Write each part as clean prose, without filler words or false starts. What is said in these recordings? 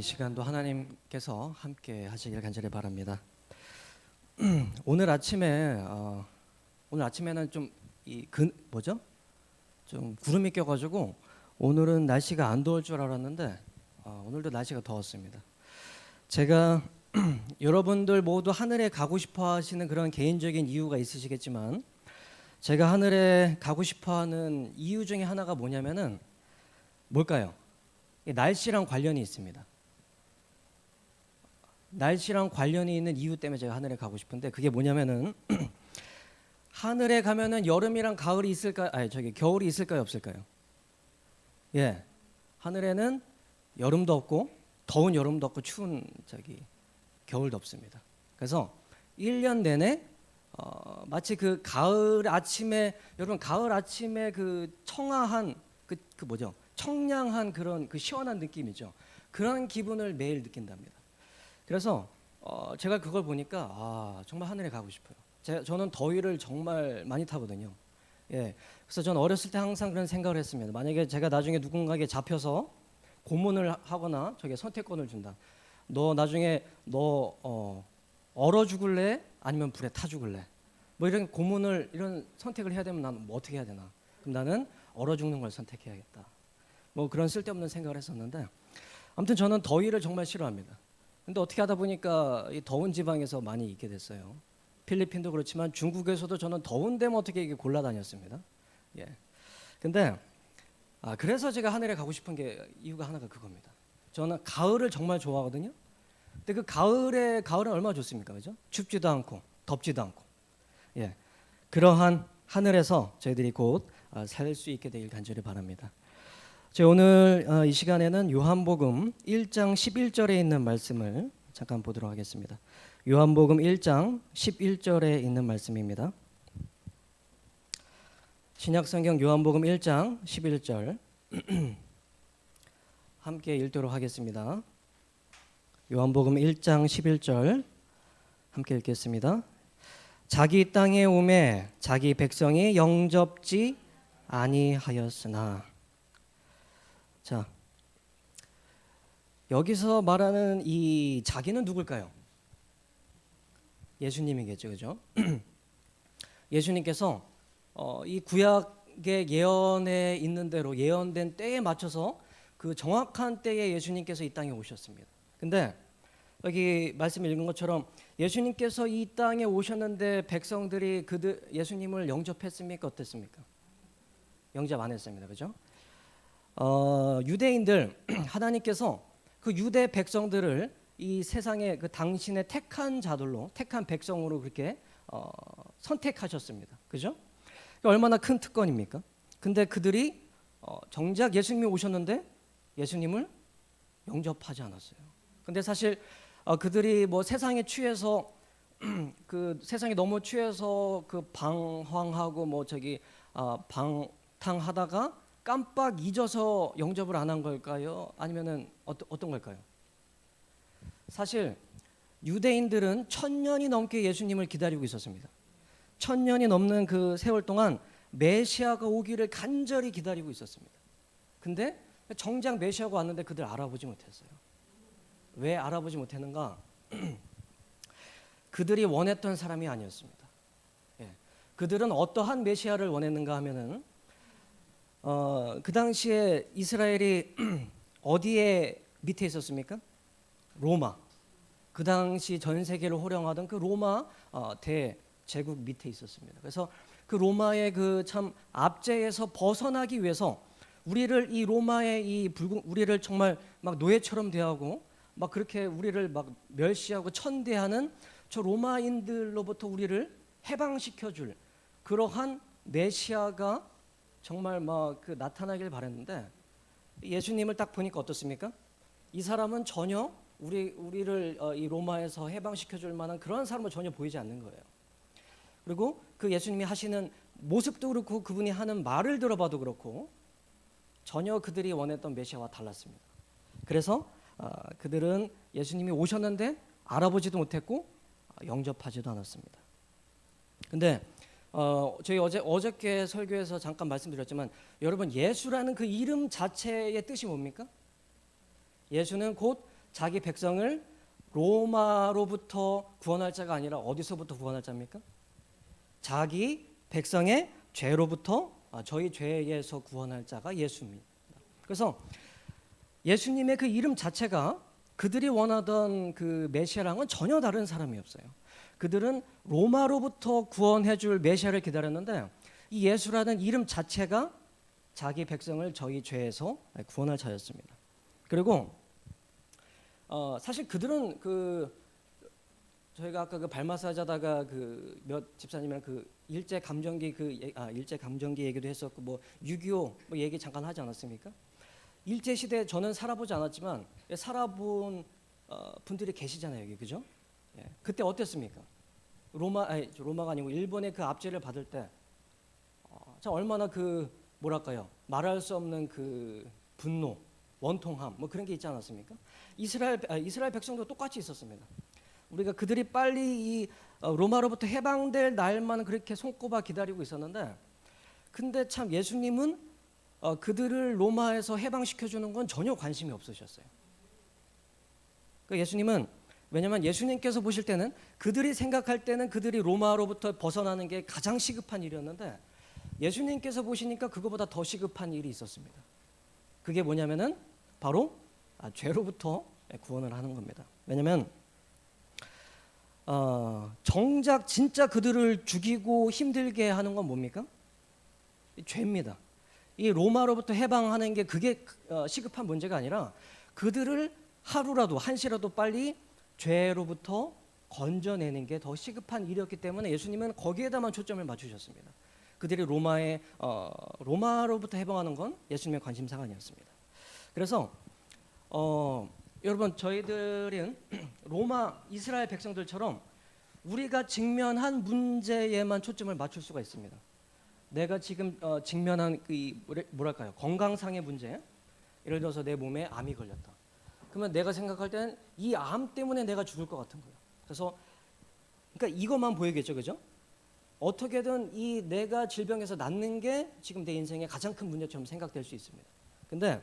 시간도 하나님께서 함께 하시길 간절히 바랍니다. 오늘 아침에는 좀 좀 구름이 껴가지고 오늘은 날씨가 안 더울 줄 알았는데 오늘도 날씨가 더웠습니다. 제가 여러분들 모두 하늘에 가고 싶어 하시는 그런 개인적인 이유가 있으시겠지만 제가 하늘에 가고 싶어 하는 이유 중에 하나가 뭐냐면은 뭘까요? 날씨랑 관련이 있습니다. 날씨랑 관련이 있는 이유 때문에 제가 하늘에 가고 싶은데 그게 뭐냐면은 하늘에 가면은 여름이랑 가을이 있을까요? 겨울이 있을까요? 없을까요? 예. 하늘에는 여름도 없고 더운 여름도 없고 추운 겨울도 없습니다. 그래서 1년 내내 마치 그 가을 아침에 여러분 가을 아침에 그 청아한 청량한 그런 그 시원한 느낌이죠. 그런 기분을 매일 느낀답니다. 그래서 제가 그걸 보니까 정말 하늘에 가고 싶어요. 저는 더위를 정말 많이 타거든요. 예, 그래서 저는 어렸을 때 항상 그런 생각을 했습니다. 만약에 제가 나중에 누군가에게 잡혀서 고문을 하거나 저게 선택권을 준다. 너 나중에 얼어 죽을래? 아니면 불에 타 죽을래? 뭐 이런 선택을 해야 되면 나는 뭐 어떻게 해야 되나? 그럼 나는 얼어 죽는 걸 선택해야겠다. 뭐 그런 쓸데없는 생각을 했었는데 아무튼 저는 더위를 정말 싫어합니다. 근데 어떻게 하다 보니까 이 더운 지방에서 많이 있게 됐어요. 필리핀도 그렇지만 중국에서도 저는 더운 데면 어떻게 이게 골라다녔습니다. 예. 근데 그래서 제가 하늘에 가고 싶은 게 이유가 하나가 그겁니다. 저는 가을을 정말 좋아하거든요. 근데 그 가을은 얼마나 좋습니까, 그죠? 춥지도 않고 덥지도 않고. 예. 그러한 하늘에서 저희들이 곧 살 수 있게 되길 간절히 바랍니다. 제가 오늘 이 시간에는 요한복음 1장 11절에 있는 말씀을 잠깐 보도록 하겠습니다. 요한복음 1장 11절에 있는 말씀입니다. 신약성경 요한복음 1장 11절 함께 읽도록 하겠습니다. 요한복음 1장 11절 함께 읽겠습니다. 자기 땅에 오매 자기 백성이 영접지 아니하였으나. 자, 여기서 말하는 이 자기는 누굴까요? 예수님이겠죠, 그죠? 예수님께서 이 구약의 예언에 있는 대로 예언된 때에 맞춰서 그 정확한 때에 예수님께서 이 땅에 오셨습니다. 근데 여기 말씀 읽은 것처럼 예수님께서 이 땅에 오셨는데 백성들이 예수님을 영접했습니까? 어땠습니까? 영접 안 했습니다, 그죠? 유대인들 하나님께서 그 유대 백성들을 이 세상에 그 당신의 택한 자들로 택한 백성으로 그렇게 선택하셨습니다. 그죠? 얼마나 큰 특권입니까? 근데 그들이 정작 예수님이 오셨는데 예수님을 영접하지 않았어요. 근데 사실 그들이 뭐 세상에 취해서 그 세상에 너무 취해서 그 방황하고 방탕하다가 깜빡 잊어서 영접을 안 한 걸까요? 아니면은 어떤 걸까요? 사실 유대인들은 1000년이 넘게 예수님을 기다리고 있었습니다. 1000년이 넘는 그 세월 동안 메시아가 오기를 간절히 기다리고 있었습니다. 근데 정작 메시아가 왔는데 그들 알아보지 못했어요. 왜 알아보지 못했는가? 그들이 원했던 사람이 아니었습니다. 예. 그들은 어떠한 메시아를 원했는가 하면은 그 당시에 이스라엘이 어디에 밑에 있었습니까? 로마. 그 당시 전 세계를 호령하던 그 로마 대제국 밑에 있었습니다. 그래서 그 로마의 그 참 압제에서 벗어나기 위해서 이 로마의 우리를 정말 막 노예처럼 대하고 막 그렇게 우리를 막 멸시하고 천대하는 저 로마인들로부터 우리를 해방시켜줄 그러한 메시아가 정말 막 나타나길 바랬는데 예수님을 딱 보니까 어떻습니까? 이 사람은 전혀 우리를 이 로마에서 해방시켜줄 만한 그런 사람은 전혀 보이지 않는 거예요. 그리고 그 예수님이 하시는 모습도 그렇고 그분이 하는 말을 들어봐도 그렇고 전혀 그들이 원했던 메시아와 달랐습니다. 그래서 그들은 예수님이 오셨는데 알아보지도 못했고 영접하지도 않았습니다. 근데 저희 어저께 설교에서 잠깐 말씀드렸지만 여러분 예수라는 그 이름 자체의 뜻이 뭡니까? 예수는 곧 자기 백성을 로마로부터 구원할 자가 아니라 어디서부터 구원할 자입니까? 자기 백성의 죄로부터, 저희 죄에서 구원할 자가 예수입니다. 그래서 예수님의 그 이름 자체가 그들이 원하던 그 메시아랑은 전혀 다른 사람이 없어요. 그들은 로마로부터 구원해 줄 메시아를 기다렸는데 이 예수라는 이름 자체가 자기 백성을 저희 죄에서 구원할 자였습니다. 그리고 사실 그들은 저희가 아까 그 발마사지 하다가 그 몇 집사님이랑 그 일제 감정기 일제 감정기 얘기도 했었고 뭐 6.25 뭐 얘기 잠깐 하지 않았습니까? 일제 시대 저는 살아보지 않았지만 살아본 분들이 계시잖아요, 여기. 그죠? 예. 그때 어땠습니까? 로마가 아니고 일본의 그 압제를 받을 때 참 얼마나 그 뭐랄까요? 말할 수 없는 그 분노, 원통함 뭐 그런 게 있지 않았습니까? 이스라엘 백성도 똑같이 있었습니다. 우리가 그들이 빨리 이 로마로부터 해방될 날만 그렇게 손꼽아 기다리고 있었는데, 근데 참 예수님은 그들을 로마에서 해방시켜 주는 건 전혀 관심이 없으셨어요. 그러니까 예수님은, 왜냐하면 예수님께서 보실 때는 그들이 생각할 때는 그들이 로마로부터 벗어나는 게 가장 시급한 일이었는데 예수님께서 보시니까 그거보다 더 시급한 일이 있었습니다. 그게 뭐냐면은 바로 죄로부터 구원을 하는 겁니다. 왜냐하면 정작 진짜 그들을 죽이고 힘들게 하는 건 뭡니까? 죄입니다. 이 로마로부터 해방하는 게 그게 시급한 문제가 아니라 그들을 하루라도 한시라도 빨리 죄로부터 건져내는 게 더 시급한 일이었기 때문에 예수님은 거기에다만 초점을 맞추셨습니다. 그들이 로마로부터 해방하는 건 예수님의 관심사가 아니었습니다. 그래서 여러분, 저희들은 이스라엘 백성들처럼 우리가 직면한 문제에만 초점을 맞출 수가 있습니다. 내가 지금 직면한 뭐랄까요, 건강상의 문제, 예를 들어서 내 몸에 암이 걸렸다. 그러면 내가 생각할 때는 이 암 때문에 내가 죽을 것 같은 거예요. 그래서 그러니까 이것만 보이겠죠, 그죠? 어떻게든 이 내가 질병에서 낫는 게 지금 내 인생의 가장 큰 문제처럼 생각될 수 있습니다. 근데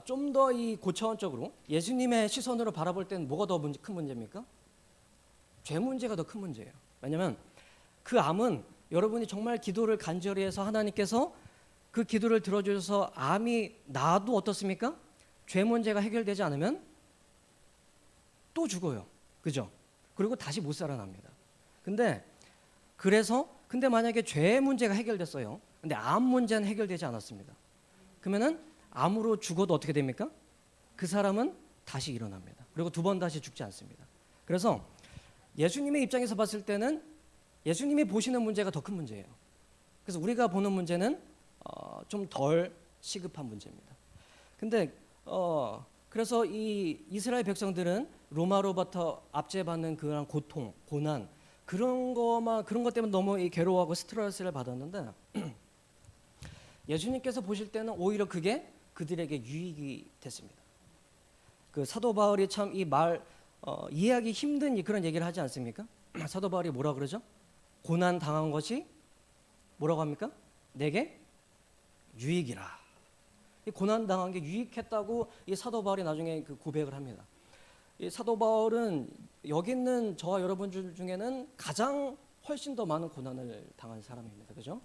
좀 더 이 고차원적으로 예수님의 시선으로 바라볼 때는 뭐가 더 큰 문제입니까? 죄 문제가 더 큰 문제예요. 왜냐하면 그 암은 여러분이 정말 기도를 간절히 해서 하나님께서 그 기도를 들어주셔서 암이 나도 어떻습니까? 죄 문제가 해결되지 않으면 또 죽어요. 그죠? 그리고 다시 못 살아납니다. 근데 만약에 죄 문제가 해결됐어요. 근데 암 문제는 해결되지 않았습니다. 그러면은 암으로 죽어도 어떻게 됩니까? 그 사람은 다시 일어납니다. 그리고 두 번 다시 죽지 않습니다. 그래서 예수님의 입장에서 봤을 때는 예수님이 보시는 문제가 더 큰 문제예요. 그래서 우리가 보는 문제는 좀 덜 시급한 문제입니다. 근데 그래서 이 이스라엘 백성들은 로마로부터 압제받는 그런 고통, 고난 그런 것 때문에 너무 괴로워하고 스트레스를 받았는데 예수님께서 보실 때는 오히려 그게 그들에게 유익이 됐습니다. 그 사도 바울이 참 이해하기 힘든 그런 얘기를 하지 않습니까? 사도 바울이 뭐라 그러죠? 고난 당한 것이 뭐라고 합니까? 내게 유익이라. 이 고난 당한 게 유익했다고 이 사도 바울이 나중에 그 고백을 합니다. 이 사도 바울은 여기 있는 저와 여러분 중에는 가장 훨씬 더 많은 고난을 당한 사람입니다. 그죠?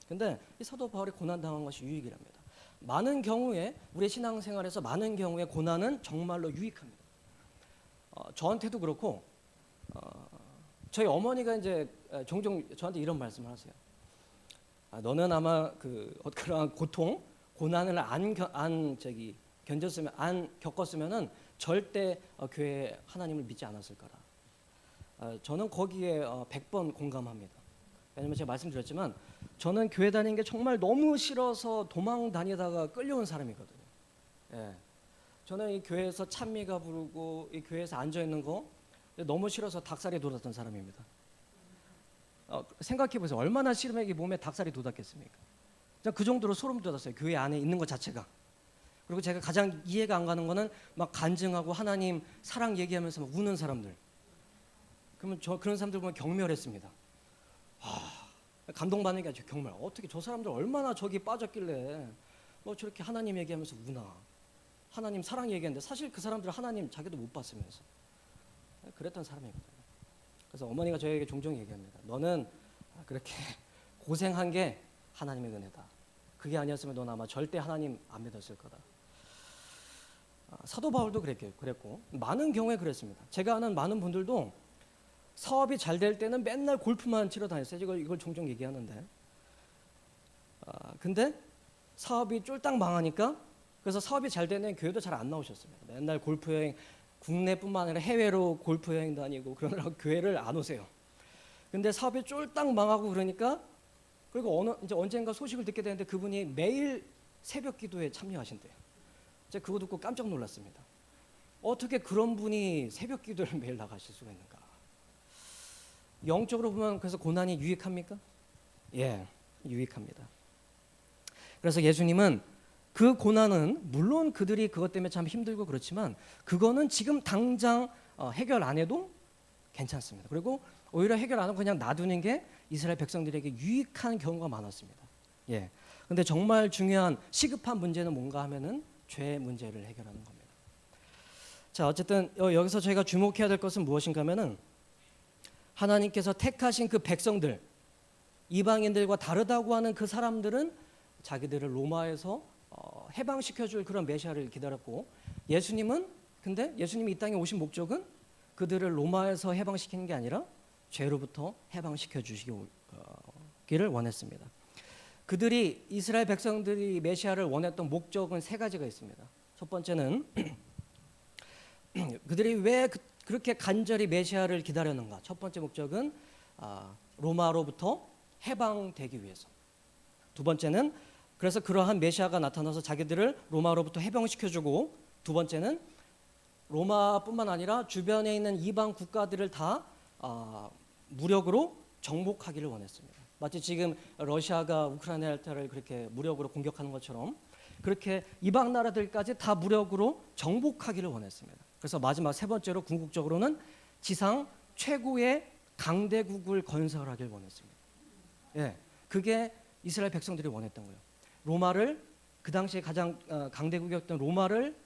근데 이 사도 바울이 고난 당한 것이 유익이랍니다. 많은 경우에 우리의 신앙생활에서 많은 경우에 고난은 정말로 유익합니다. 저한테도 그렇고 저희 어머니가 이제 종종 저한테 이런 말씀을 하세요. 너는 아마 그러한 고통, 고난을 안 겪었으면은 절대 교회 하나님을 믿지 않았을 거라. 저는 거기에 100번 공감합니다. 왜냐면 제가 말씀드렸지만 저는 교회 다니는 게 정말 너무 싫어서 도망 다니다가 끌려온 사람이거든요. 예. 저는 이 교회에서 찬미가 부르고 이 교회에서 앉아 있는 거 너무 싫어서 닭살이 돋았던 사람입니다. 생각해 보세요. 얼마나 싫으면 이 몸에 닭살이 돋았겠습니까? 그 정도로 소름 돋았어요. 교회 안에 있는 것 자체가. 그리고 제가 가장 이해가 안 가는 거는 막 간증하고 하나님 사랑 얘기하면서 막 우는 사람들. 그러면 그런 사람들 보면 경멸했습니다. 감동받는 게 아니죠. 경멸. 어떻게 저 사람들 얼마나 저기 빠졌길래 뭐 저렇게 하나님 얘기하면서 우나. 하나님 사랑 얘기했는데 사실 그 사람들은 하나님 자기도 못 봤으면서 그랬던 사람이거든요. 그래서 어머니가 저에게 종종 얘기합니다. 너는 그렇게 고생한 게 하나님의 은혜다. 그게 아니었으면 넌 아마 절대 하나님 안 믿었을 거다. 사도 바울도 그랬고 많은 경우에 그랬습니다. 제가 아는 많은 분들도 사업이 잘 될 때는 맨날 골프만 치러 다녔어요. 이걸 종종 얘기하는데 근데 사업이 쫄딱 망하니까 그래서 사업이 잘 되는 교회도 잘 안 나오셨습니다. 맨날 골프 여행 국내뿐만 아니라 해외로 골프 여행 다니고 그러느라고 교회를 안 오세요. 근데 사업이 쫄딱 망하고 그러니까 그리고 이제 언젠가 소식을 듣게 되는데 그분이 매일 새벽 기도에 참여하신대요. 제가 그거 듣고 깜짝 놀랐습니다. 어떻게 그런 분이 새벽 기도를 매일 나가실 수가 있는가? 영적으로 보면 그래서 고난이 유익합니까? 예, 유익합니다. 그래서 예수님은 그 고난은 물론 그들이 그것 때문에 참 힘들고 그렇지만 그거는 지금 당장 해결 안 해도 괜찮습니다. 그리고 오히려 해결 안 하고 그냥 놔두는 게 이스라엘 백성들에게 유익한 경우가 많았습니다. 예. 근데 정말 중요한 시급한 문제는 뭔가 하면은 죄 문제를 해결하는 겁니다. 자, 어쨌든 여기서 저희가 주목해야 될 것은 무엇인가 하면은 하나님께서 택하신 그 백성들, 이방인들과 다르다고 하는 그 사람들은 자기들을 로마에서 해방시켜줄 그런 메시아를 기다렸고 근데 예수님이 이 땅에 오신 목적은 그들을 로마에서 해방시키는 게 아니라 죄로부터 해방시켜 주시기를 원했습니다. 이스라엘 백성들이 메시아를 원했던 목적은 세 가지가 있습니다. 첫 번째는 그들이 왜 그렇게 간절히 메시아를 기다렸는가? 첫 번째 목적은 로마로부터 해방되기 위해서. 두 번째는 그래서 그러한 메시아가 나타나서 자기들을 로마로부터 해방시켜주고, 두 번째는 로마뿐만 아니라 주변에 있는 이방 국가들을 다 무력으로 정복하기를 원했습니다. 마치 지금 러시아가 우크라이나를 그렇게 무력으로 공격하는 것처럼 그렇게 이방 나라들까지 다 무력으로 정복하기를 원했습니다. 그래서 마지막 세 번째로 궁극적으로는 지상 최고의 강대국을 건설하길 원했습니다. 예, 그게 이스라엘 백성들이 원했던 거예요. 로마를 그 당시에 가장 강대국이었던 로마를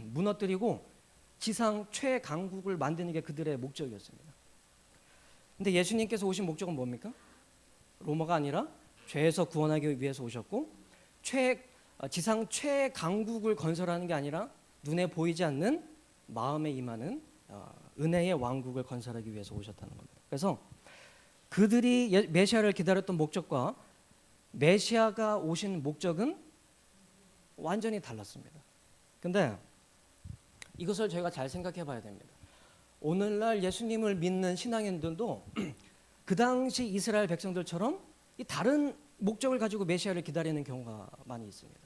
무너뜨리고 지상 최강국을 만드는 게 그들의 목적이었습니다. 근데 예수님께서 오신 목적은 뭡니까? 로마가 아니라 죄에서 구원하기 위해서 오셨고 지상 최강국을 건설하는 게 아니라 눈에 보이지 않는 마음에 임하는 은혜의 왕국을 건설하기 위해서 오셨다는 겁니다. 그래서 그들이 메시아를 기다렸던 목적과 메시아가 오신 목적은 완전히 달랐습니다. 근데 이것을 저희가 잘 생각해 봐야 됩니다. 오늘날 예수님을 믿는 신앙인들도 그 당시 이스라엘 백성들처럼 이 다른 목적을 가지고 메시아를 기다리는 경우가 많이 있습니다.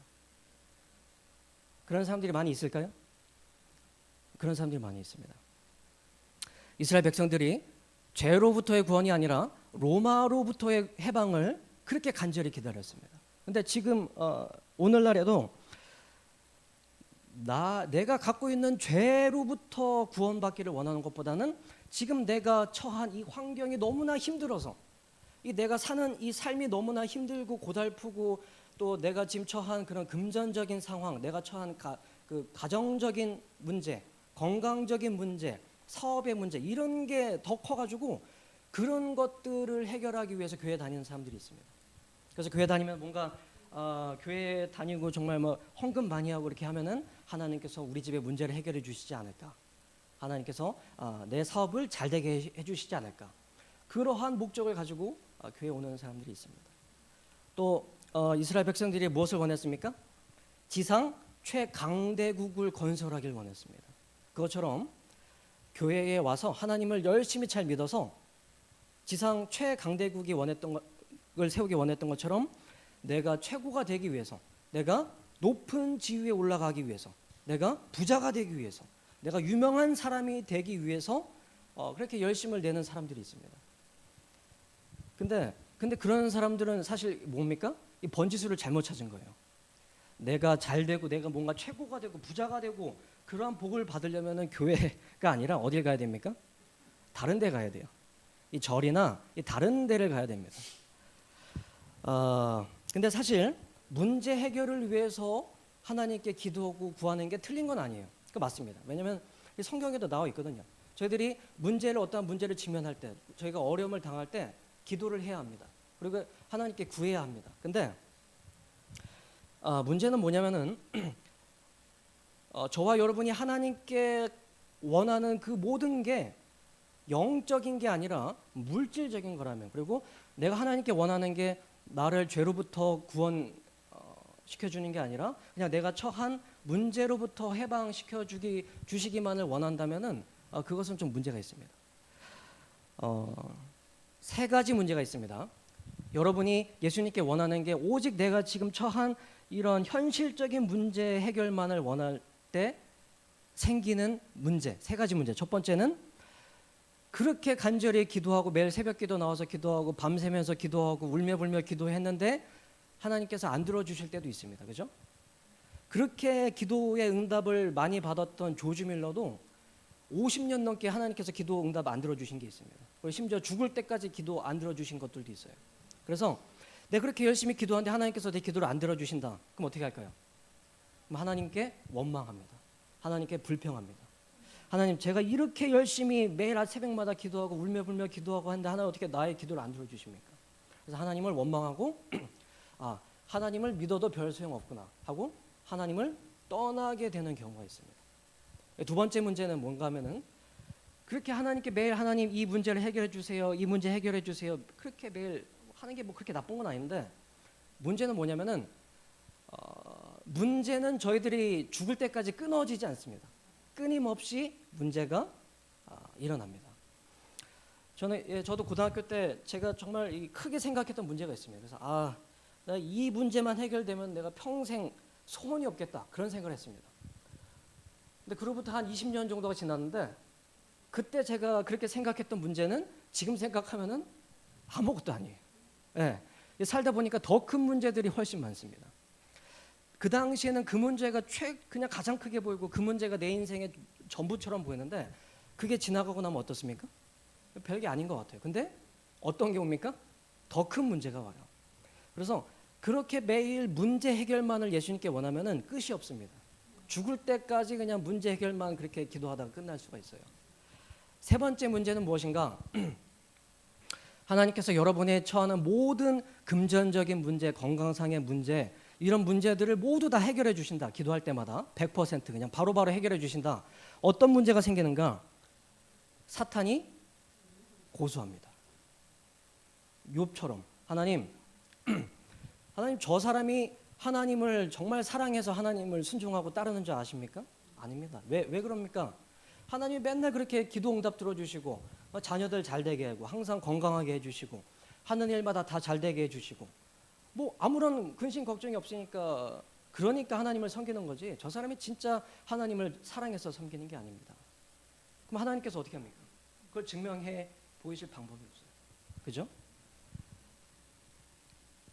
그런 사람들이 많이 있을까요? 그런 사람들이 많이 있습니다. 이스라엘 백성들이 죄로부터의 구원이 아니라 로마로부터의 해방을 그렇게 간절히 기다렸습니다. 근데 지금 오늘날에도 내가 갖고 있는 죄로부터 구원받기를 원하는 것보다는 지금 내가 처한 이 환경이 너무나 힘들어서 내가 사는 이 삶이 너무나 힘들고 고달프고 또 내가 지금 처한 그런 금전적인 상황, 내가 처한 그 가정적인 문제, 건강적인 문제, 사업의 문제 이런 게 더 커가지고 그런 것들을 해결하기 위해서 교회 다니는 사람들이 있습니다. 그래서 교회 다니면 뭔가 교회 다니고 정말 뭐 헌금 많이 하고 이렇게 하면은 하나님께서 우리 집의 문제를 해결해 주시지 않을까? 하나님께서 내 사업을 잘 되게 해주시지 않을까? 그러한 목적을 가지고 교회 오는 사람들이 있습니다. 또 이스라엘 백성들이 무엇을 원했습니까? 지상 최강대국을 건설하길 원했습니다. 그것처럼 교회에 와서 하나님을 열심히 잘 믿어서 지상 최강대국이 원했던 걸 세우기 원했던 것처럼 내가 최고가 되기 위해서, 내가 높은 지위에 올라가기 위해서, 내가 부자가 되기 위해서, 내가 유명한 사람이 되기 위해서 그렇게 열심을 내는 사람들이 있습니다. 근데 그런 사람들은 사실 뭡니까? 이 번지수를 잘못 찾은 거예요. 내가 잘 되고 내가 뭔가 최고가 되고 부자가 되고 그러한 복을 받으려면은 교회가 아니라 어딜 가야 됩니까? 다른 데 가야 돼요. 이 절이나 이 다른 데를 가야 됩니다. 근데 사실 문제 해결을 위해서 하나님께 기도하고 구하는 게 틀린 건 아니에요. 그 맞습니다. 왜냐하면 성경에도 나와 있거든요. 저희들이 어떠한 문제를 직면할 때, 저희가 어려움을 당할 때 기도를 해야 합니다. 그리고 하나님께 구해야 합니다. 근데 문제는 뭐냐면은 저와 여러분이 하나님께 원하는 그 모든 게 영적인 게 아니라 물질적인 거라면, 그리고 내가 하나님께 원하는 게 나를 죄로부터 구원 시켜주는 게 아니라 그냥 내가 처한 문제로부터 해방시켜 주시기만을 원한다면은 그것은 좀 문제가 있습니다. 세 가지 문제가 있습니다. 여러분이 예수님께 원하는 게 오직 내가 지금 처한 이런 현실적인 문제 해결만을 원할 때 생기는 문제, 세 가지 문제. 첫 번째는 그렇게 간절히 기도하고 매일 새벽 기도 나와서 기도하고 밤새면서 기도하고 울며 불며 기도했는데 하나님께서 안 들어주실 때도 있습니다. 그죠? 그렇게 기도의 응답을 많이 받았던 조지 밀러도 50년 넘게 하나님께서 기도 응답 안 들어주신 게 있습니다. 그리고 심지어 죽을 때까지 기도 안 들어주신 것들도 있어요. 그래서 내가 그렇게 열심히 기도하는데 하나님께서 내 기도를 안 들어주신다. 그럼 어떻게 할까요? 그럼 하나님께 원망합니다. 하나님께 불평합니다. 하나님, 제가 이렇게 열심히 매일 새벽마다 기도하고 울며 불며 기도하고 하는데 하나님 어떻게 나의 기도를 안 들어주십니까? 그래서 하나님을 원망하고 하나님을 믿어도 별 소용없구나 하고 하나님을 떠나게 되는 경우가 있습니다. 두 번째 문제는 뭔가 하면은 그렇게 하나님께 매일 하나님 이 문제를 해결해 주세요, 이 문제 해결해 주세요, 그렇게 매일 하는 게 뭐 그렇게 나쁜 건 아닌데, 문제는 뭐냐면은 문제는 저희들이 죽을 때까지 끊어지지 않습니다. 끊임없이 문제가 일어납니다. 저도 고등학교 때 제가 정말 크게 생각했던 문제가 있습니다. 그래서 내가 이 문제만 해결되면 내가 평생 소원이 없겠다, 그런 생각을 했습니다. 근데 그로부터 한 20년 정도가 지났는데 그때 제가 그렇게 생각했던 문제는 지금 생각하면은 아무것도 아니에요. 예, 살다 보니까 더 큰 문제들이 훨씬 많습니다. 그 당시에는 그 문제가 그냥 가장 크게 보이고 그 문제가 내 인생의 전부처럼 보이는데 그게 지나가고 나면 어떻습니까? 별게 아닌 것 같아요. 근데 어떤 게 옵니까? 더 큰 문제가 와요. 그래서 그렇게 매일 문제 해결만을 예수님께 원하면은 끝이 없습니다. 죽을 때까지 그냥 문제 해결만 그렇게 기도하다가 끝날 수가 있어요. 세 번째 문제는 무엇인가? 하나님께서 여러분의 처하는 모든 금전적인 문제, 건강상의 문제, 이런 문제들을 모두 다 해결해 주신다. 기도할 때마다 100% 그냥 바로바로 해결해 주신다. 어떤 문제가 생기는가? 사탄이 고소합니다. 욥처럼 하나님 저 사람이 하나님을 정말 사랑해서 하나님을 순종하고 따르는 줄 아십니까? 아닙니다. 왜 그럽니까? 하나님이 맨날 그렇게 기도 응답 들어주시고 자녀들 잘 되게 하고 항상 건강하게 해주시고 하는 일마다 다 잘 되게 해주시고 뭐 아무런 근심 걱정이 없으니까 그러니까 하나님을 섬기는 거지, 저 사람이 진짜 하나님을 사랑해서 섬기는 게 아닙니다. 그럼 하나님께서 어떻게 합니까? 그걸 증명해 보이실 방법이 없어요. 그죠?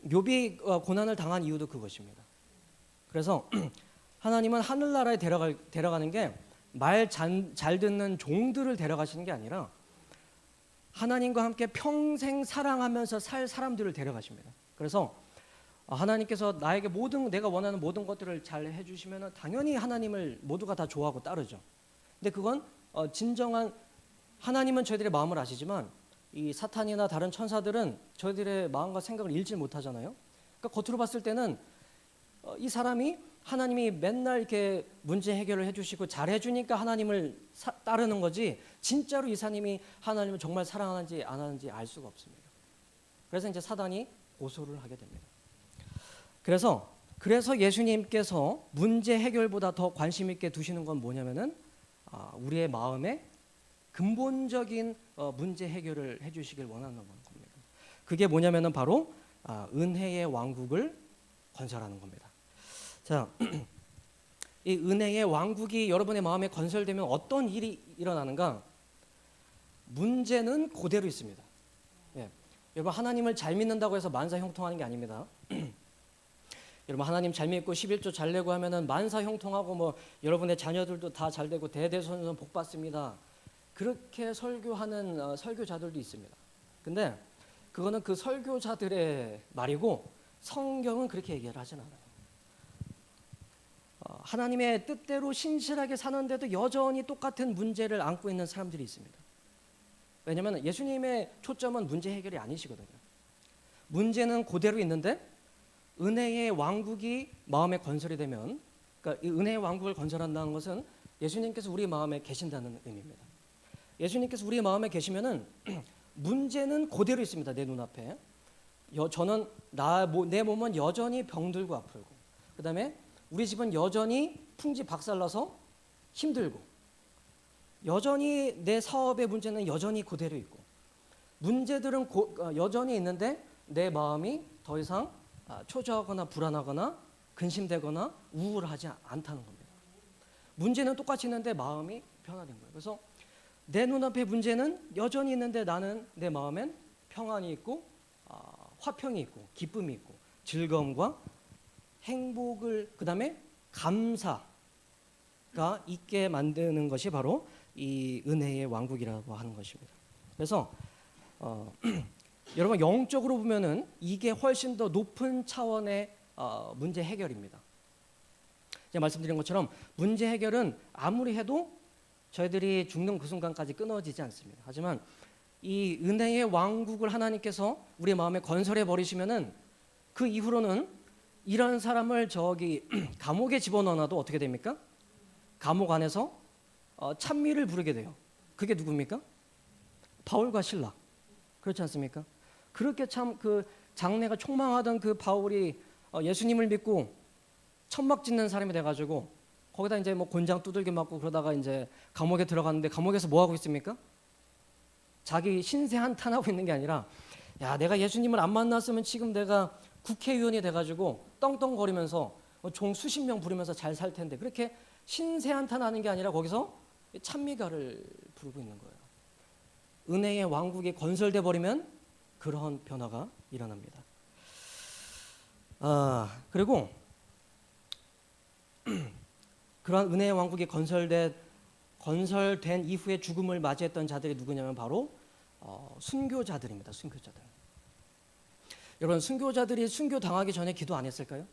욥이 고난을 당한 이유도 그것입니다. 그래서 하나님은 하늘나라에 데려가는 게 말 잘 듣는 종들을 데려가시는 게 아니라 하나님과 함께 평생 사랑하면서 살 사람들을 데려가십니다. 그래서 하나님께서 나에게 내가 원하는 모든 것들을 잘 해주시면 당연히 하나님을 모두가 다 좋아하고 따르죠. 근데 그건 진정한 하나님은 저희들의 마음을 아시지만 이 사탄이나 다른 천사들은 저희들의 마음과 생각을 읽지 못하잖아요. 그러니까 겉으로 봤을 때는 이 사람이 하나님이 맨날 이렇게 문제 해결을 해주시고 잘 해주니까 하나님을 따르는 거지, 진짜로 이 사람이 하나님을 정말 사랑하는지 안 하는지 알 수가 없습니다. 그래서 이제 사단이 고소를 하게 됩니다. 그래서 예수님께서 문제 해결보다 더 관심 있게 두시는 건 뭐냐면은 우리의 마음에 근본적인 문제 해결을 해주시길 원하는 겁니다. 그게 뭐냐면은 바로 은혜의 왕국을 건설하는 겁니다. 자, 이 은혜의 왕국이 여러분의 마음에 건설되면 어떤 일이 일어나는가? 문제는 그대로 있습니다. 예. 여러분, 하나님을 잘 믿는다고 해서 만사 형통하는 게 아닙니다. 여러분, 하나님 잘 믿고 11조 잘 내고 하면은 만사 형통하고 뭐 여러분의 자녀들도 다 잘 되고 대대손손 복 받습니다. 그렇게 설교하는 설교자들도 있습니다. 근데 그거는 그 설교자들의 말이고 성경은 그렇게 얘기를 하진 않아요. 하나님의 뜻대로 신실하게 사는데도 여전히 똑같은 문제를 안고 있는 사람들이 있습니다. 왜냐하면 예수님의 초점은 문제 해결이 아니시거든요. 문제는 그대로 있는데 은혜의 왕국이 마음에 건설이 되면, 그러니까 이 은혜의 왕국을 건설한다는 것은 예수님께서 우리 마음에 계신다는 의미입니다. 예수님께서 우리 마음에 계시면은 문제는 그대로 있습니다. 내 눈앞에. 저는 내 몸은 여전히 병들고 아프고, 그다음에 우리 집은 여전히 풍지 박살나서 힘들고, 여전히 내 사업의 문제는 여전히 그대로 있고, 문제들은 여전히 있는데 내 마음이 더 이상 초조하거나 불안하거나 근심되거나 우울하지 않다는 겁니다. 문제는 똑같이 있는데 마음이 변화된 거예요. 그래서 내 눈앞에 문제는 여전히 있는데 나는 내 마음엔 평안이 있고 화평이 있고 기쁨이 있고 즐거움과 행복을, 그다음에 감사가 있게 만드는 것이 바로 이 은혜의 왕국이라고 하는 것입니다. 그래서 여러분 영적으로 보면은 이게 훨씬 더 높은 차원의 문제 해결입니다. 제가 말씀드린 것처럼 문제 해결은 아무리 해도 저희들이 죽는 그 순간까지 끊어지지 않습니다. 하지만 이 은혜의 왕국을 하나님께서 우리 마음에 건설해 버리시면은 그 이후로는 이런 사람을 감옥에 집어넣어놔도 어떻게 됩니까? 감옥 안에서 찬미를 부르게 돼요. 그게 누굽니까? 바울과 실라. 그렇지 않습니까? 그렇게 참 그 장래가 촉망하던 그 바울이 예수님을 믿고 천막 짓는 사람이 돼가지고 거기다 이제 뭐 곤장 두들겨 맞고 그러다가 이제 감옥에 들어갔는데, 감옥에서 뭐 하고 있습니까? 자기 신세 한탄하고 있는 게 아니라, 야, 내가 예수님을 안 만났으면 지금 내가 국회의원이 돼가지고 떵떵거리면서 종 수십 명 부르면서 잘 살 텐데, 그렇게 신세 한탄하는 게 아니라 거기서 찬미가를 부르고 있는 거예요. 은혜의 왕국이 건설돼 버리면 그런 변화가 일어납니다. 그리고 그러한 은혜의 왕국이 건설된 이후에 죽음을 맞이했던 자들이 누구냐면 바로 순교자들입니다. 순교자들. 여러분, 순교자들이 순교 당하기 전에 기도 안 했을까요?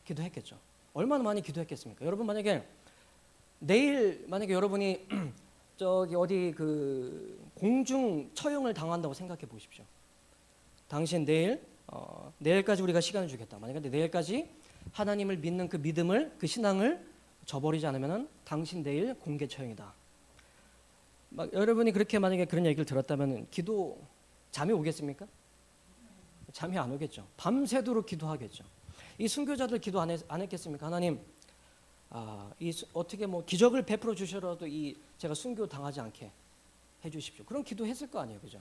기도했겠죠. 얼마나 많이 기도했겠습니까? 여러분, 내일 여러분이 어디 그 공중 처형을 당한다고 생각해 보십시오. 당신 내일까지 우리가 시간을 주겠다. 만약에 내일까지 하나님을 믿는 그 믿음을, 그 신앙을 저버리지 않으면은 당신 내일 공개 처형이다. 여러분이 그렇게 만약에 그런 얘기를 들었다면 잠이 오겠습니까? 잠이 안 오겠죠. 밤새도록 기도하겠죠. 이 순교자들 기도 안 했겠습니까? 하나님, 어떻게 기적을 베풀어 주셔라도 제가 순교 당하지 않게 해주십시오. 그런 기도했을 거 아니에요, 그죠?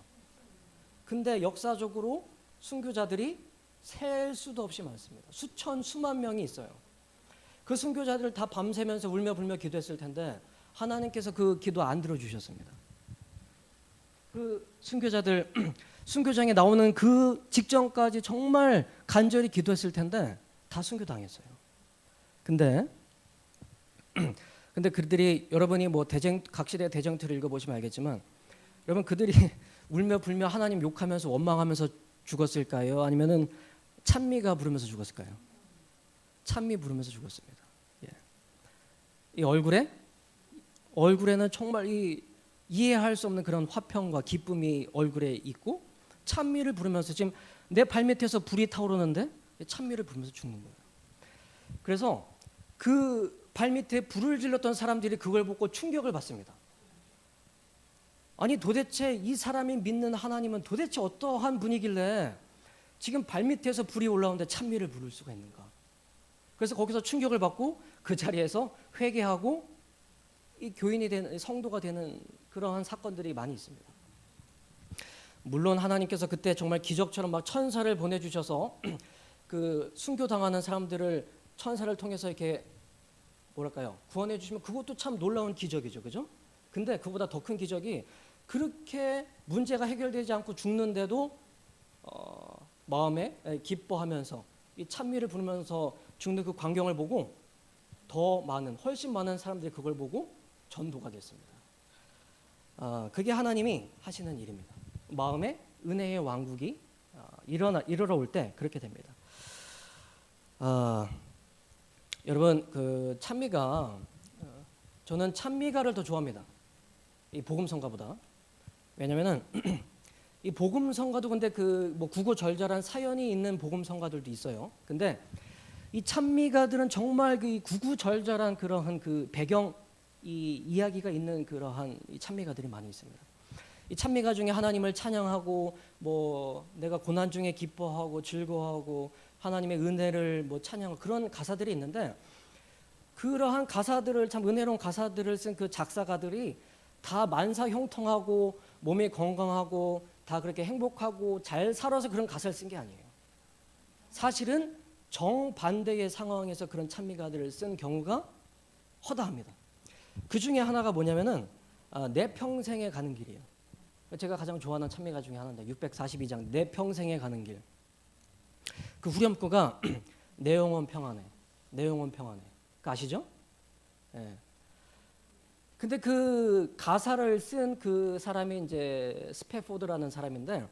근데 역사적으로 순교자들이 셀 수도 없이 많습니다. 수만 명이 있어요. 그 순교자들 다 밤새면서 울며 불며 기도했을 텐데 하나님께서 그 기도 안 들어주셨습니다. 그 순교자들 순교장에 나오는 그 직전까지 정말 간절히 기도했을 텐데 다 순교당했어요. 근데 그들이, 여러분이 각 시대 대쟁투를 읽어보시면 알겠지만, 여러분 그들이 울며 불며 하나님 욕하면서 원망하면서 죽었을까요? 아니면은 찬미가 부르면서 죽었을까요? 찬미 부르면서 죽었습니다. 예. 이 얼굴에는 정말 이해할 수 없는 그런 화평과 기쁨이 얼굴에 있고, 찬미를 부르면서 지금 내 발밑에서 불이 타오르는데 찬미를 부르면서 죽는 거예요. 그래서 그 발밑에 불을 질렀던 사람들이 그걸 보고 충격을 받습니다. 아니, 도대체 이 사람이 믿는 하나님은 도대체 어떠한 분이길래 지금 발밑에서 불이 올라오는데 찬미를 부를 수가 있는가? 그래서 거기서 충격을 받고 그 자리에서 회개하고 이 교인이 되는, 성도가 되는 그러한 사건들이 많이 있습니다. 물론 하나님께서 그때 정말 기적처럼 막 천사를 보내주셔서 그 순교당하는 사람들을 천사를 통해서 이렇게 구원해 주시면 그것도 참 놀라운 기적이죠, 그죠? 근데 그보다 더 큰 기적이, 그렇게 문제가 해결되지 않고 죽는데도 마음에 기뻐하면서 이 찬미를 부르면서 죽는 그 광경을 보고 훨씬 많은 사람들이 그걸 보고 전도가 됐습니다. 그게 하나님이 하시는 일입니다. 마음에 은혜의 왕국이 이르러 올 때 그렇게 됩니다. 여러분 그 찬미가 저는 찬미가를 더 좋아합니다. 이 복음성가보다. 왜냐면은 이 복음성가도 근데 그 뭐 구구절절한 사연이 있는 복음성가들도 있어요. 근데 이 찬미가들은 정말 그 구구절절한 그러한 그 배경 이 이야기가 있는 그러한 이 찬미가들이 많이 있습니다. 이 찬미가 중에 하나님을 찬양하고 뭐 내가 고난 중에 기뻐하고 즐거워하고 하나님의 은혜를 뭐 찬양하고 그런 가사들이 있는데 그러한 가사들을 참 은혜로운 가사들을 쓴 그 작사가들이 다 만사 형통하고 몸이 건강하고 다 그렇게 행복하고 잘 살아서 그런 가사를 쓴 게 아니에요. 사실은 정반대의 상황에서 그런 찬미가들을 쓴 경우가 허다합니다. 그 중에 하나가 뭐냐면은 내 평생에 가는 길이에요. 제가 가장 좋아하는 찬미가 중에 하나인데 642장 내 평생에 가는 길. 그 후렴구가 내 영혼 평안해. 내 영혼 평안해. 그 아시죠? 예. 근데 그 가사를 쓴 그 사람이 이제 스패포드라는 사람인데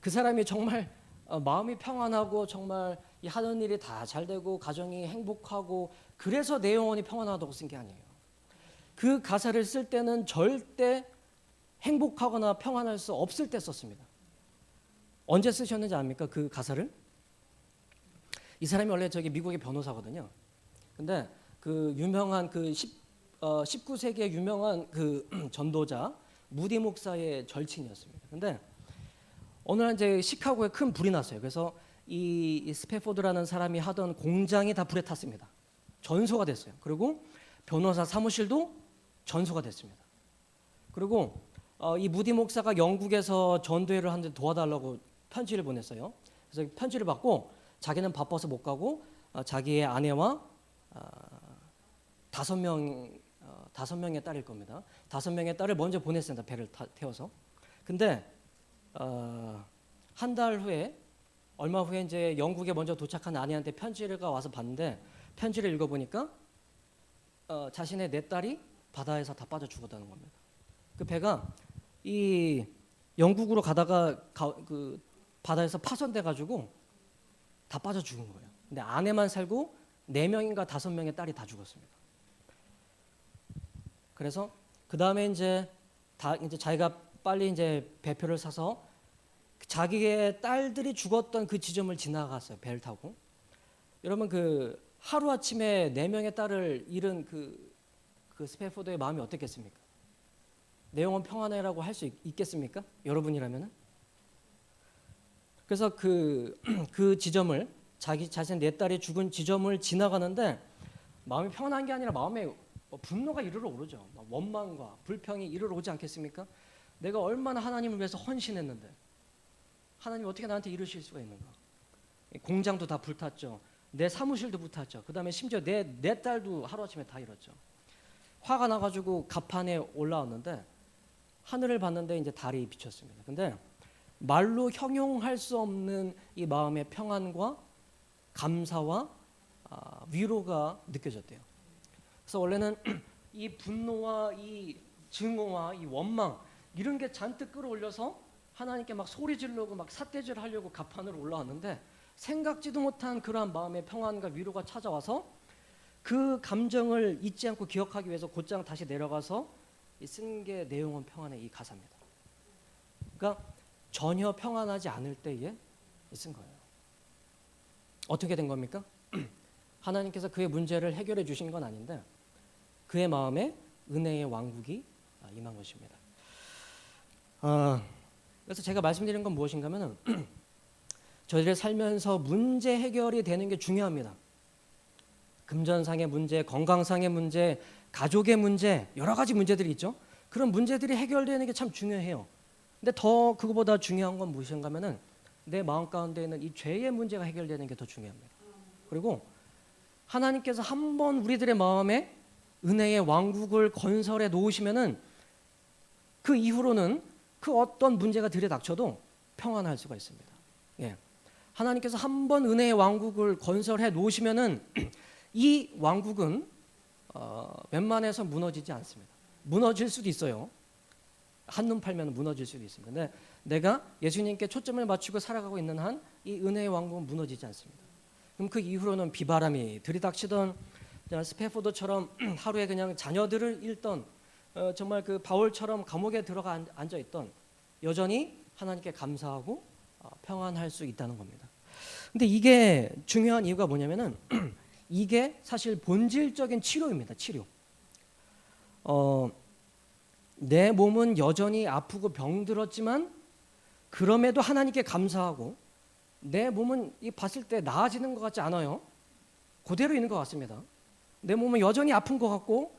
그 사람이 정말 마음이 평안하고 정말 이 하는 일이 다 잘 되고 가정이 행복하고 그래서 내 영혼이 평안하다고 쓴 게 아니에요. 그 가사를 쓸 때는 절대 행복하거나 평안할 수 없을 때 썼습니다. 언제 쓰셨는지 압니까? 그 가사를? 이 사람이 원래 저기 미국의 변호사거든요. 근데 그 유명한 그 19세기의 유명한 그 전도자 무디 목사의 절친이었습니다. 근데 어느 날 이제 시카고에 큰 불이 났어요. 그래서 이 스패포드라는 사람이 하던 공장이 다 불에 탔습니다. 전소가 됐어요. 그리고 변호사 사무실도 전소가 됐습니다. 그리고 이 무디 목사가 영국에서 전도회를 하는데 도와달라고 편지를 보냈어요. 그래서 편지를 받고 자기는 바빠서 못 가고 자기의 아내와 5명의 딸일 겁니다. 5명의 딸을 먼저 보냈습니다. 배를 태워서. 근데 한 달 후에 얼마 후에 이제 영국에 먼저 도착한 아내한테 편지가 와서 봤는데 편지를 읽어보니까 자신의 4딸이 바다에서 다 빠져 죽었다는 겁니다. 그 배가 이 영국으로 가다가 그 바다에서 파손돼 가지고 다 빠져 죽은 거예요. 근데 아내만 살고 4명인가 5명의 딸이 다 죽었습니다. 그래서 그 다음에 이제 자기가 빨리 이제 배표를 사서 자기의 딸들이 죽었던 그 지점을 지나갔어요. 배를 타고. 여러분 그 하루 아침에 4명의 딸을 잃은 그 스패포드의 마음이 어떻겠습니까? 내 영혼 평안해라고 할 수 있겠습니까? 여러분이라면은? 그래서 그 지점을 자신 4딸이 죽은 지점을 지나가는데 마음이 평안한 게 아니라 마음에 분노가 이르러 오르죠. 원망과 불평이 이르러 오지 않겠습니까? 내가 얼마나 하나님을 위해서 헌신했는데 하나님 어떻게 나한테 이러실 수가 있는가? 공장도 다 불탔죠. 내 사무실도 불탔죠. 그 다음에 심지어 내 딸도 하루아침에 다 잃었죠. 화가 나가지고 갑판에 올라왔는데 하늘을 봤는데 이제 달이 비쳤습니다. 근데 말로 형용할 수 없는 이 마음의 평안과 감사와 위로가 느껴졌대요. 그래서 원래는 이 분노와 이 증오와 이 원망 이런 게 잔뜩 끌어올려서 하나님께 막 소리 지르고 막 삿대질 하려고 갑판으로 올라왔는데 생각지도 못한 그러한 마음의 평안과 위로가 찾아와서 그 감정을 잊지 않고 기억하기 위해서 곧장 다시 내려가서 쓴 게 내 영혼 평안의 이 가사입니다. 그러니까 전혀 평안하지 않을 때에 쓴 거예요. 어떻게 된 겁니까? 하나님께서 그의 문제를 해결해 주신 건 아닌데 그의 마음에 은혜의 왕국이 임한 것입니다. 그래서 제가 말씀드리는 건 무엇인가 하면은 저희들이 살면서 문제 해결이 되는 게 중요합니다. 금전상의 문제, 건강상의 문제, 가족의 문제, 여러 가지 문제들이 있죠. 그런 문제들이 해결되는 게 참 중요해요. 근데 더 그거보다 중요한 건 무엇인가 하면은 내 마음 가운데 있는 이 죄의 문제가 해결되는 게 더 중요합니다. 그리고 하나님께서 한번 우리들의 마음에 은혜의 왕국을 건설해 놓으시면은 그 이후로는 그 어떤 문제가 들이닥쳐도 평안할 수가 있습니다. 예. 하나님께서 한번 은혜의 왕국을 건설해 놓으시면은 이 왕국은 웬만해서 무너지지 않습니다. 무너질 수도 있어요. 한눈 팔면 무너질 수도 있습니다. 근데 내가 예수님께 초점을 맞추고 살아가고 있는 한 이 은혜의 왕국은 무너지지 않습니다. 그럼 그 이후로는 비바람이 들이닥치던 스페포드처럼 하루에 그냥 자녀들을 잃던 정말 그 바울처럼 감옥에 들어가 앉아 있던 여전히 하나님께 감사하고 평안할 수 있다는 겁니다. 근데 이게 중요한 이유가 뭐냐면은 이게 사실 본질적인 치료입니다. 치료. 내 몸은 여전히 아프고 병들었지만 그럼에도 하나님께 감사하고 내 몸은 봤을 때 나아지는 것 같지 않아요. 그대로 있는 것 같습니다. 내 몸은 여전히 아픈 것 같고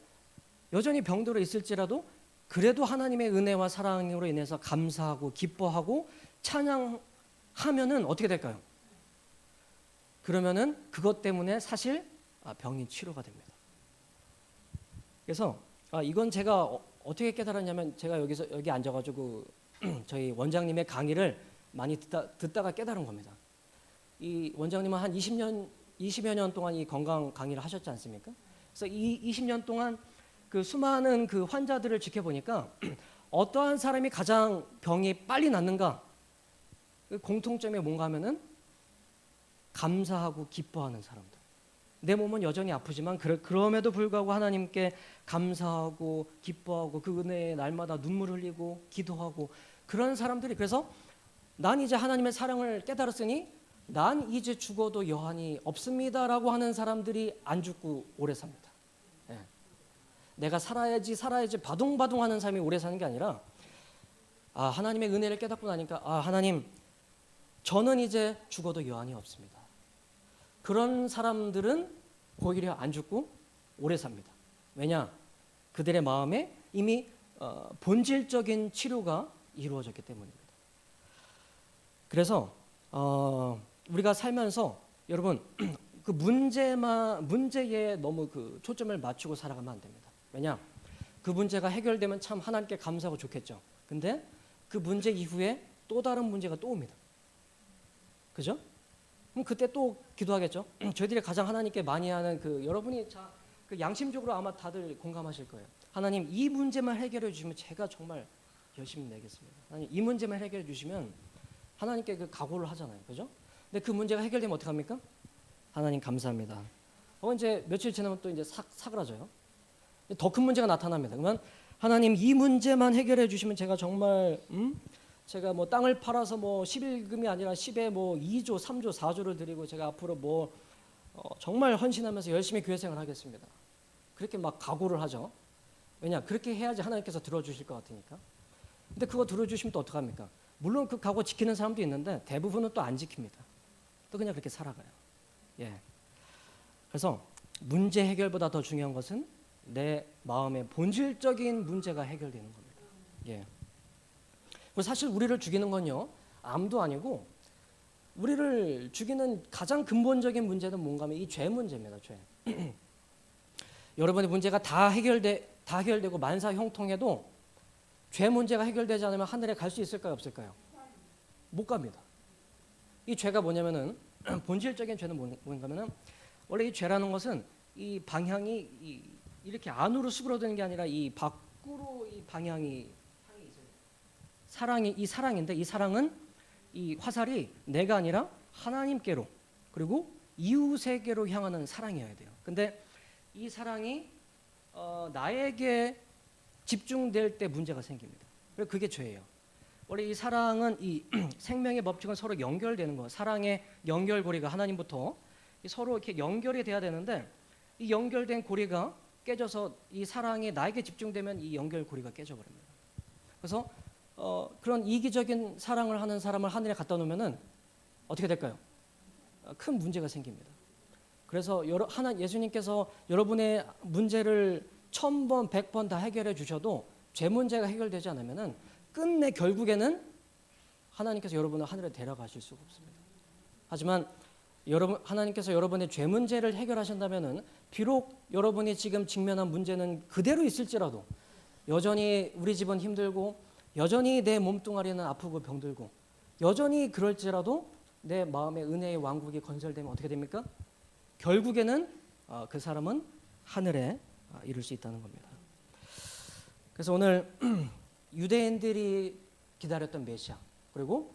여전히 병들어 있을지라도 그래도 하나님의 은혜와 사랑으로 인해서 감사하고 기뻐하고 찬양하면은 어떻게 될까요? 그러면은 그것 때문에 사실 병이 치료가 됩니다. 그래서 이건 제가 어떻게 깨달았냐면 제가 여기 앉아가지고 저희 원장님의 강의를 많이 듣다가 깨달은 겁니다. 이 원장님은 한 20여 년 동안 이 건강 강의를 하셨지 않습니까? 그래서 이 20년 동안 그 수많은 그 환자들을 지켜보니까 어떠한 사람이 가장 병이 빨리 낫는가? 그 공통점이 뭔가 하면은 감사하고 기뻐하는 사람들. 내 몸은 여전히 아프지만 그럼에도 불구하고 하나님께 감사하고 기뻐하고 그 은혜에 날마다 눈물 흘리고 기도하고 그런 사람들이 그래서 난 이제 하나님의 사랑을 깨달았으니 난 이제 죽어도 여한이 없습니다라고 하는 사람들이 안 죽고 오래 삽니다. 예. 내가 살아야지 바둥바둥하는 삶이 오래 사는 게 아니라 하나님의 은혜를 깨닫고 나니까 하나님 저는 이제 죽어도 여한이 없습니다. 그런 사람들은 오히려 안 죽고 오래 삽니다. 왜냐? 그들의 마음에 이미 본질적인 치료가 이루어졌기 때문입니다. 그래서 우리가 살면서 여러분 그 문제에 너무 그 초점을 맞추고 살아가면 안 됩니다. 왜냐? 그 문제가 해결되면 참 하나님께 감사하고 좋겠죠. 근데 그 문제 이후에 또 다른 문제가 또 옵니다. 그죠? 그럼 그때 또 기도하겠죠. 저희들이 가장 하나님께 많이 하는 여러분이 그 양심적으로 아마 다들 공감하실 거예요. 하나님 이 문제만 해결해 주시면 제가 정말 열심히 내겠습니다. 하나님 이 문제만 해결해 주시면 하나님께 그 각오를 하잖아요. 그죠? 근데 그 문제가 해결되면 어떻게 합니까? 하나님 감사합니다. 이제 며칠 지나면 또 이제 사그라져요. 더 큰 문제가 나타납니다. 그러면 하나님 이 문제만 해결해 주시면 제가 정말 제가 뭐 땅을 팔아서 뭐 11금이 아니라 10에 뭐 2조, 3조, 4조를 드리고 제가 앞으로 정말 헌신하면서 열심히 교회 생활을 하겠습니다. 그렇게 막 각오를 하죠. 왜냐? 그렇게 해야지 하나님께서 들어주실 것 같으니까. 근데 그거 들어주시면 또 어떡합니까? 물론 그 각오 지키는 사람도 있는데 대부분은 또 안 지킵니다. 또 그냥 그렇게 살아가요. 예. 그래서 문제 해결보다 더 중요한 것은 내 마음의 본질적인 문제가 해결되는 겁니다. 예. 사실 우리를 죽이는 건요 암도 아니고 우리를 죽이는 가장 근본적인 문제는 뭔가 하면 이 죄 문제입니다. 죄. 여러분의 문제가 다 해결되고 만사 형통해도 죄 문제가 해결되지 않으면 하늘에 갈 수 있을까요? 없을까요? 못 갑니다. 이 죄가 뭐냐면은 본질적인 죄는 뭔가 하면은 원래 이 죄라는 것은 이 방향이 이렇게 안으로 수그러드는 게 아니라 이 밖으로 이 방향이 사랑인데 이 사랑은 이 화살이 내가 아니라 하나님께로 그리고 이웃에게로 향하는 사랑이어야 돼요. 근데 이 사랑이 나에게 집중될 때 문제가 생깁니다. 그래서 그게 죄예요. 원래 이 사랑은 이 생명의 법칙은 서로 연결되는 거. 사랑의 연결고리가 하나님부터 서로 이렇게 연결이 돼야 되는데 이 연결된 고리가 깨져서 이 사랑이 나에게 집중되면 이 연결고리가 깨져버립니다. 그래서 그런 이기적인 사랑을 하는 사람을 하늘에 갖다 놓으면은 어떻게 될까요? 큰 문제가 생깁니다. 그래서 예수님께서 여러분의 문제를 1000번, 100번 다 해결해 주셔도 죄 문제가 해결되지 않으면은 끝내 결국에는 하나님께서 여러분을 하늘에 데려가실 수가 없습니다. 하지만 하나님께서 여러분의 죄 문제를 해결하신다면은 비록 여러분이 지금 직면한 문제는 그대로 있을지라도 여전히 우리 집은 힘들고 여전히 내 몸뚱아리는 아프고 병들고 여전히 그럴지라도 내 마음의 은혜의 왕국이 건설되면 어떻게 됩니까? 결국에는 그 사람은 하늘에 이룰 수 있다는 겁니다. 그래서 오늘 유대인들이 기다렸던 메시아 그리고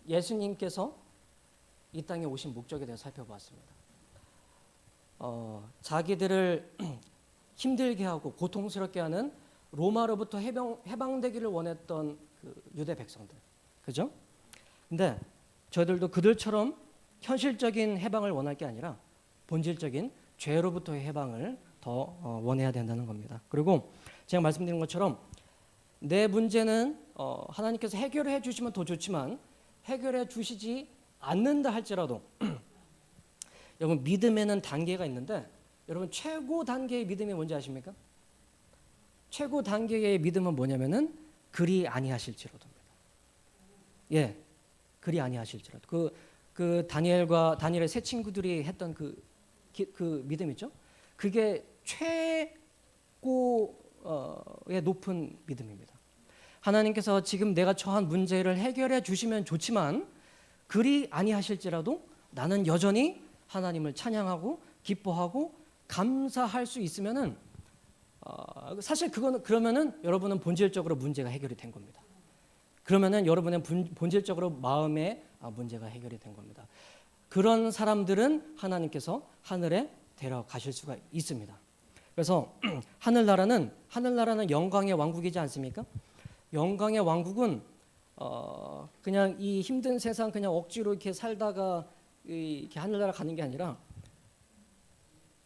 예수님께서 이 땅에 오신 목적에 대해서 살펴보았습니다. 자기들을 힘들게 하고 고통스럽게 하는 로마로부터 해방되기를 원했던 그 유대 백성들, 그죠? 근데 저희들도 그들처럼 현실적인 해방을 원할 게 아니라 본질적인 죄로부터의 해방을 더 원해야 된다는 겁니다. 그리고 제가 말씀드린 것처럼 내 문제는 하나님께서 해결해 주시면 더 좋지만 해결해 주시지 않는다 할지라도 여러분 믿음에는 단계가 있는데 여러분 최고 단계의 믿음이 뭔지 아십니까? 최고 단계의 믿음은 뭐냐면은 그리 아니하실지로도입니다. 예, 그리 아니하실지라도 그 다니엘의 세 친구들이 했던 그 믿음 있죠? 그게 최고의 높은 믿음입니다. 하나님께서 지금 내가 처한 문제를 해결해 주시면 좋지만 그리 아니하실지라도 나는 여전히 하나님을 찬양하고 기뻐하고 감사할 수 있으면은 사실 그러면은 여러분은 본질적으로 문제가 해결이 된 겁니다. 그러면은 여러분의 본질적으로 마음의 문제가 해결이 된 겁니다. 그런 사람들은 하나님께서 하늘에 데려가실 수가 있습니다. 그래서 하늘나라는 영광의 왕국이지 않습니까? 영광의 왕국은 그냥 이 힘든 세상 그냥 억지로 이렇게 살다가 이렇게 하늘나라 가는 게 아니라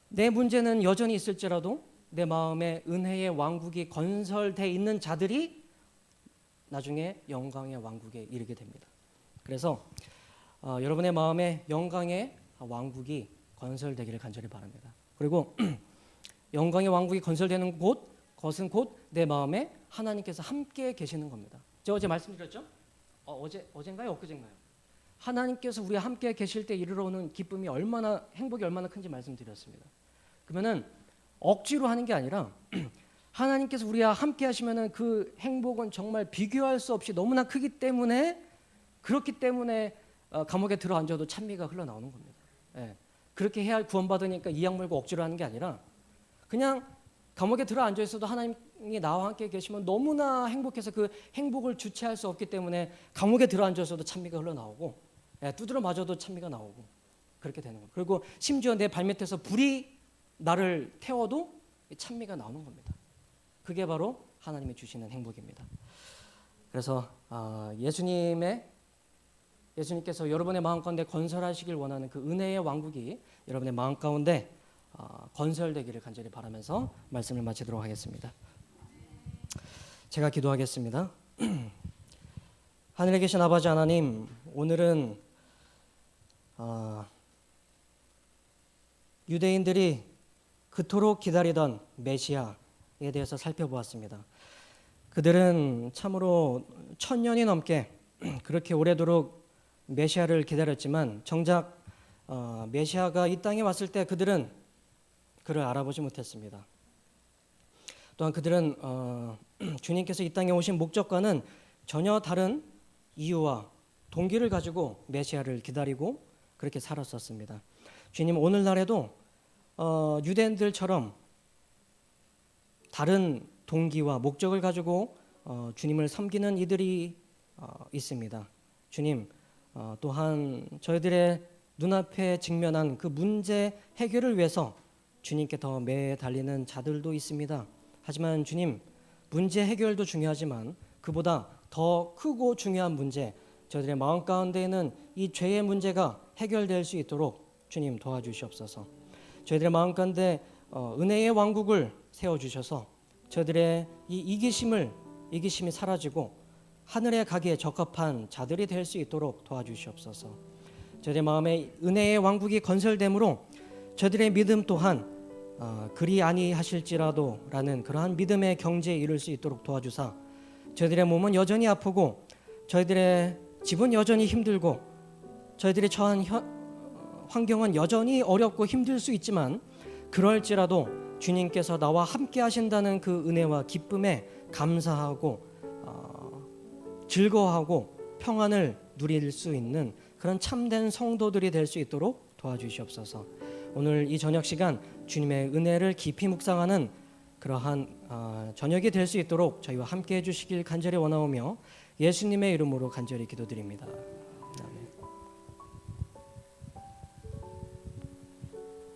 내 문제는 여전히 있을지라도 내 마음에 은혜의 왕국이 건설돼 있는 자들이 나중에 영광의 왕국에 이르게 됩니다. 그래서 여러분의 마음에 영광의 왕국이 건설되기를 간절히 바랍니다. 그리고 영광의 왕국이 건설되는 그것은 곧 내 마음에 하나님께서 함께 계시는 겁니다. 제가 어제 말씀드렸죠? 어젠가요? 엊그젠가요? 하나님께서 우리와 함께 계실 때 이르러오는 기쁨이 행복이 얼마나 큰지 말씀드렸습니다. 그러면은 억지로 하는 게 아니라 하나님께서 우리와 함께 하시면은 그 행복은 정말 비교할 수 없이 너무나 크기 때문에 그렇기 때문에 감옥에 들어앉아도 찬미가 흘러나오는 겁니다. 예. 그렇게 해야 구원받으니까 이악 물고 억지로 하는 게 아니라 그냥 감옥에 들어앉아 있어도 하나님이 나와 함께 계시면 너무나 행복해서 그 행복을 주체할 수 없기 때문에 감옥에 들어앉아서도 찬미가 흘러나오고 두드러 맞아도 찬미가 나오고 그렇게 되는 거예요. 그리고 심지어 내 발밑에서 불이 나를 태워도 찬미가 나오는 겁니다. 그게 바로 하나님이 주시는 행복입니다. 그래서 예수님께서 여러분의 마음 가운데 건설하시길 원하는 그 은혜의 왕국이 여러분의 마음 가운데 건설되기를 간절히 바라면서 말씀을 마치도록 하겠습니다. 제가 기도하겠습니다. 하늘에 계신 아버지 하나님, 오늘은 유대인들이 그토록 기다리던 메시아에 대해서 살펴보았습니다. 그들은 참으로 1000년이 넘게 그렇게 오래도록 메시아를 기다렸지만 정작 메시아가 이 땅에 왔을 때 그들은 그를 알아보지 못했습니다. 또한 그들은 주님께서 이 땅에 오신 목적과는 전혀 다른 이유와 동기를 가지고 메시아를 기다리고 그렇게 살았었습니다. 주님, 오늘날에도 유대인들처럼 다른 동기와 목적을 가지고 주님을 섬기는 이들이 있습니다. 주님, 또한 저희들의 눈앞에 직면한 그 문제 해결을 위해서 주님께 더 매달리는 자들도 있습니다. 하지만 주님, 문제 해결도 중요하지만 그보다 더 크고 중요한 문제, 저희들의 마음 가운데에는 이 죄의 문제가 해결될 수 있도록 주님 도와주시옵소서. 저희들의 마음 가운데 은혜의 왕국을 세워주셔서 저희들의 이 이기심이 사라지고 하늘에 가기에 적합한 자들이 될 수 있도록 도와주시옵소서. 저희들의 마음에 은혜의 왕국이 건설됨으로 저희들의 믿음 또한 그리 아니하실지라도 라는 그러한 믿음의 경지에 이를 수 있도록 도와주사 저희들의 몸은 여전히 아프고 저희들의 집은 여전히 힘들고 저희들이 처한 환경은 여전히 어렵고 힘들 수 있지만 그럴지라도 주님께서 나와 함께 하신다는 그 은혜와 기쁨에 감사하고 즐거워하고 평안을 누릴 수 있는 그런 참된 성도들이 될 수 있도록 도와주시옵소서. 오늘 이 저녁 시간 주님의 은혜를 깊이 묵상하는 그러한 저녁이 될 수 있도록 저희와 함께 해주시길 간절히 원하오며 예수님의 이름으로 간절히 기도드립니다.